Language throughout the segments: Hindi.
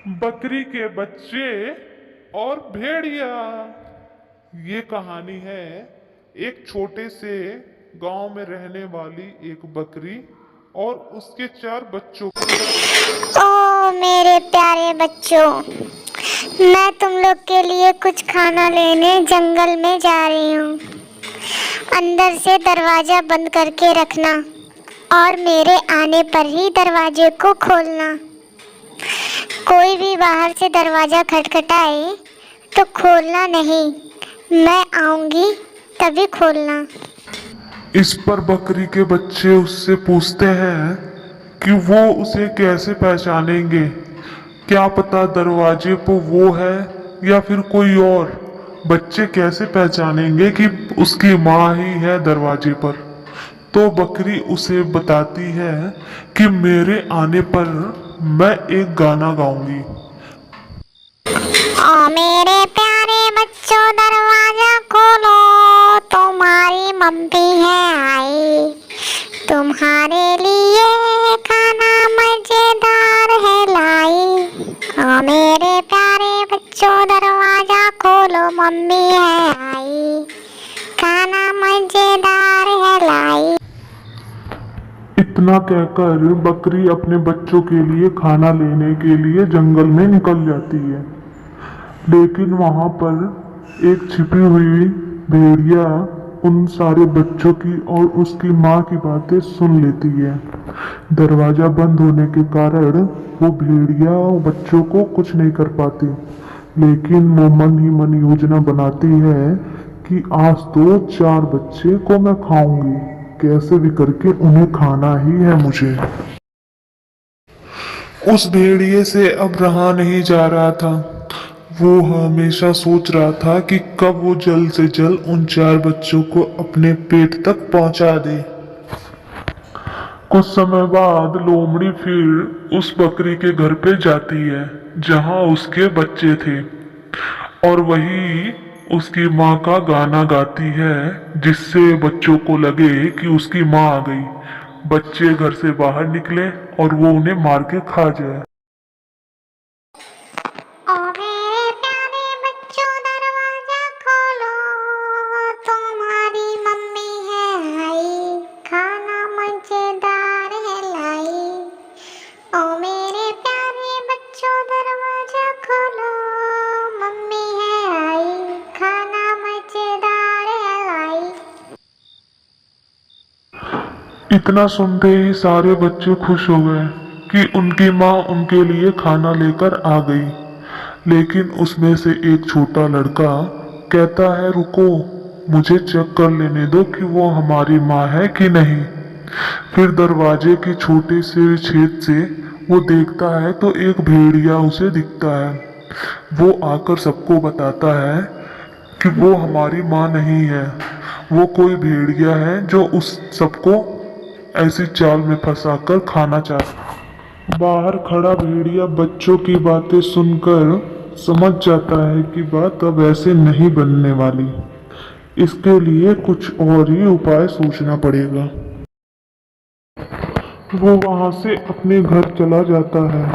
बकरी के बच्चे और भेड़िया। ये कहानी है एक छोटे से गांव में रहने वाली एक बकरी और उसके 4 बच्चों की। ओ मेरे प्यारे बच्चों, मैं तुम लोग के लिए कुछ खाना लेने जंगल में जा रही हूँ। अंदर से दरवाजा बंद करके रखना और मेरे आने पर ही दरवाजे को खोलना। कोई भी बाहर से दरवाजा खटखटाए तो खोलना नहीं, मैं आऊंगी तभी खोलना। इस पर बकरी के बच्चे उससे पूछते हैं कि वो उसे कैसे पहचानेंगे। क्या पता दरवाजे पर वो है या फिर कोई और। बच्चे कैसे पहचानेंगे कि उसकी माँ ही है दरवाजे पर। तो बकरी उसे बताती है कि मेरे आने पर मैं एक गाना गाऊंगी। ओ मेरे प्यारे बच्चों, दरवाजा खोलो, तुम्हारी मम्मी है आई। तुम्हारे लिए खाना मजेदार है लाई। ओ मेरे प्यारे बच्चों, दरवाजा खोलो, मम्मी है आई। खाना मजेदार है लाई। इतना कहकर बकरी अपने बच्चों के लिए खाना लेने के लिए जंगल में निकल जाती है। लेकिन वहां पर एक छिपी हुई भेड़िया उन सारे बच्चों की और उसकी माँ की बातें सुन लेती है। दरवाजा बंद होने के कारण वो भेड़िया बच्चों को कुछ नहीं कर पाती। लेकिन वो मन ही मन योजना बनाती है कि आज तो 4 बच्चे को मैं खाऊंगी। कैसे भी करके उन्हें खाना ही है मुझे। उस भेड़िए से अब रहा नहीं जा रहा था। वो हमेशा सोच रहा था कि कब वो जल्द से जल्द उन 4 बच्चों को अपने पेट तक पहुंचा दे। कुछ समय बाद लोमड़ी फिर उस बकरी के घर पे जाती है जहां उसके बच्चे थे, और वही उसकी माँ का गाना गाती है जिससे बच्चों को लगे कि उसकी माँ आ गई। बच्चे घर से बाहर निकले और वो उन्हें मार के खा जाए। ओ मेरे प्यारे बच्चों, दरवाजा खोलो, तुम्हारी मम्मी है आई। खाना मजेदार है लाई। ओ मेरे प्यारे बच्चों, दरवाजा खोलो, मम्मी है आई। खाना मजेदार है लाई। इतना सुनते ही सारे बच्चे खुश हो गए कि उनकी माँ उनके लिए खाना लेकर आ गई। लेकिन उसमें से एक छोटा लड़का कहता है, रुको, मुझे चेक कर लेने दो कि वो हमारी माँ है कि नहीं। फिर दरवाजे के छोटे से छेद से वो देखता है तो एक भेड़िया उसे दिखता है। वो आकर सबको बताता है कि वो हमारी माँ नहीं है, वो कोई भेड़िया है जो उस सबको ऐसी चाल में फंसाकर खाना चाहता। बाहर खड़ा भेड़िया बच्चों की बातें सुनकर समझ जाता है कि बात अब ऐसे नहीं बनने वाली। इसके लिए कुछ और ही उपाय सोचना पड़ेगा। वो वहां से अपने घर चला जाता है।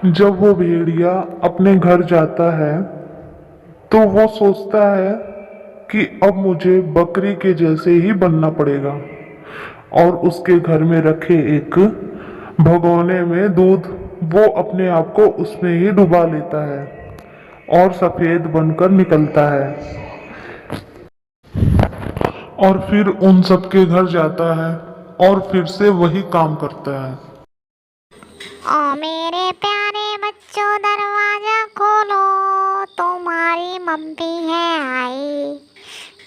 जब वो भेड़िया अपने घर जाता है तो वो सोचता है कि अब मुझे बकरी के जैसे ही बनना पड़ेगा, और उसके घर में रखे एक भगोने में दूध वो अपने आप को उसमें ही डुबा लेता है और सफेद बनकर निकलता है। और फिर उन सबके घर जाता है और फिर से वही काम करता है। ओ मेरे प्यारे बच्चों, दरवाजा खोलो, तुम्हारी मम्मी है आई।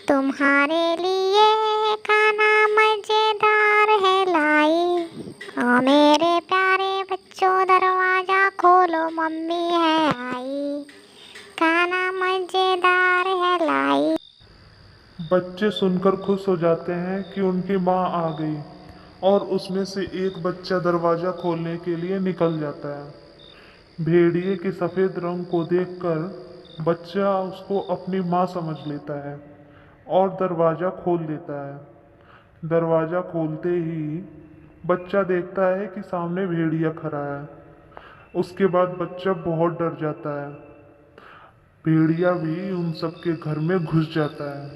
तुम्हारे लिए खाना मजेदार है लाई। ओ मेरे प्यारे बच्चों, दरवाजा खोलो, मम्मी है आई। खाना मजेदार है लाई। बच्चे सुनकर खुश हो जाते हैं कि उनकी माँ आ गई, और उसमें से एक बच्चा दरवाजा खोलने के लिए निकल जाता है। भेड़िए के सफेद रंग को देखकर बच्चा उसको अपनी माँ समझ लेता है और दरवाजा खोल देता है। दरवाजा खोलते ही बच्चा देखता है कि सामने भेड़िया खड़ा है। उसके बाद बच्चा बहुत डर जाता है। भेड़िया भी उन सबके घर में घुस जाता है।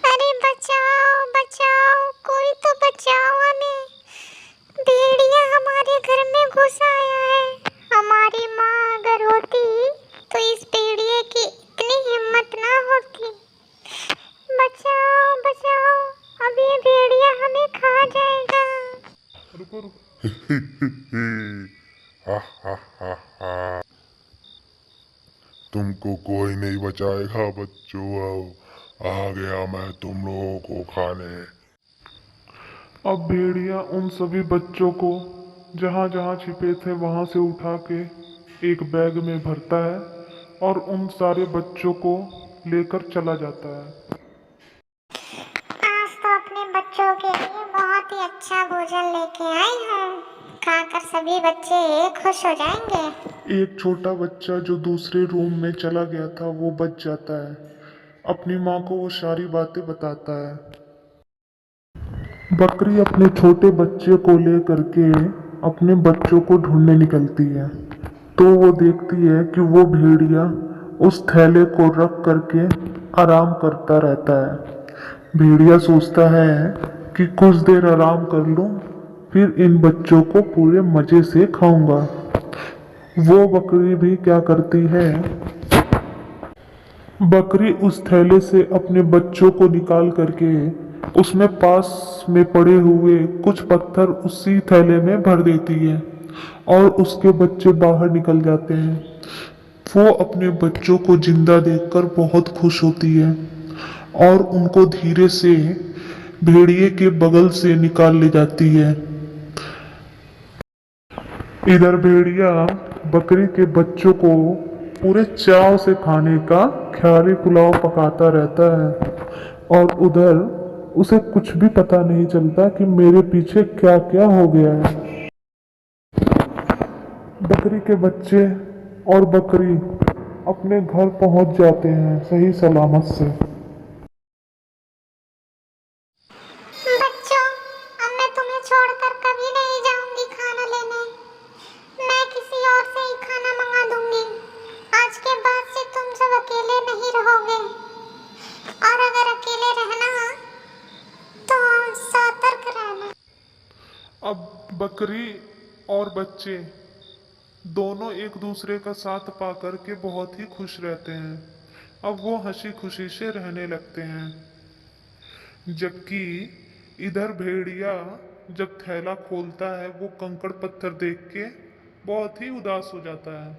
अरे बचाओ बचाओ, कोई तो बचाओ हमें, भेड़िया हमारे घर में घुस आया है। हमारी माँ अगर होती तो इस भेड़िए की इतनी हिम्मत ना होती। बचाओ बचाओ, अब ये भेड़िया हमें खा जाएगा। रुको रुको। हा हा हा हा। तुमको कोई नहीं बचाएगा बच्चों, आओ आ गया मैं तुम लोगों को खाने। अब भेड़िया उन सभी बच्चों को जहाँ जहाँ छिपे थे वहाँ से उठा के एक बैग में भरता है और उन सारे बच्चों को लेकर चला जाता है। आज तो अपने बच्चों के लिए बहुत ही अच्छा भोजन लेके आई हूँ, खाकर सभी बच्चे खुश हो जाएंगे। एक छोटा बच्चा जो दूसरे रूम में चला गया था वो बच जाता है। अपनी माँ को वो सारी बातें बताता है। बकरी अपने छोटे बच्चे को लेकर के अपने बच्चों को ढूंढने निकलती है। तो वो देखती है कि वो भेड़िया उस थैले को रख करके आराम करता रहता है। भेड़िया सोचता है कि कुछ देर आराम कर लूं, फिर इन बच्चों को पूरे मजे से खाऊंगा। वो बकरी भी क्या करती है, बकरी उस थैले से अपने बच्चों को निकाल करके उसमें पास में पड़े हुए कुछ पत्थर उसी थैले में भर देती है और उसके बच्चे बाहर निकल जाते हैं। वो अपने बच्चों को जिंदा देखकर बहुत खुश होती है और उनको धीरे से भेड़िए के बगल से निकाल ले जाती है। इधर भेड़िया बकरी के बच्चों को पूरे चाव से खाने का ख्याली पुलाव पकाता रहता है और उधर उसे कुछ भी पता नहीं चलता कि मेरे पीछे क्या क्या हो गया है। बकरी के बच्चे और बकरी अपने घर पहुंच जाते हैं सही सलामत से। बच्चों, अब मैं तुम्हें छोड़कर कभी नहीं जाऊंगी खाना लेने। मैं किसी और से ही खाना मंगा दूंगी। आज के बाद से तुम सब अकेले नहीं रहोगे, और अगर अकेले रहना तो सतर्क रहना। अब बकरी और बच्चे दोनों एक दूसरे का साथ पा करके बहुत ही खुश रहते हैं। अब वो हंसी खुशी से रहने लगते हैं। जबकि इधर भेड़िया जब थैला खोलता है वो कंकड़ पत्थर देख के बहुत ही उदास हो जाता है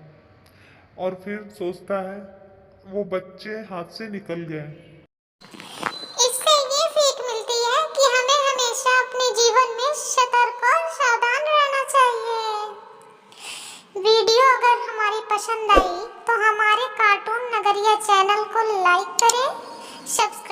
और फिर सोचता है वो बच्चे हाथ से निकल गए। इससे ये सीख मिलती है कि हमें हमेशा अपने जीवन में सतर्क और सावधान रहना चाहिए। वीडियो अगर हमारी पसंद आई तो हमारे कार्टून नगरिया चैनल को लाइक करें, सब्सक्राइब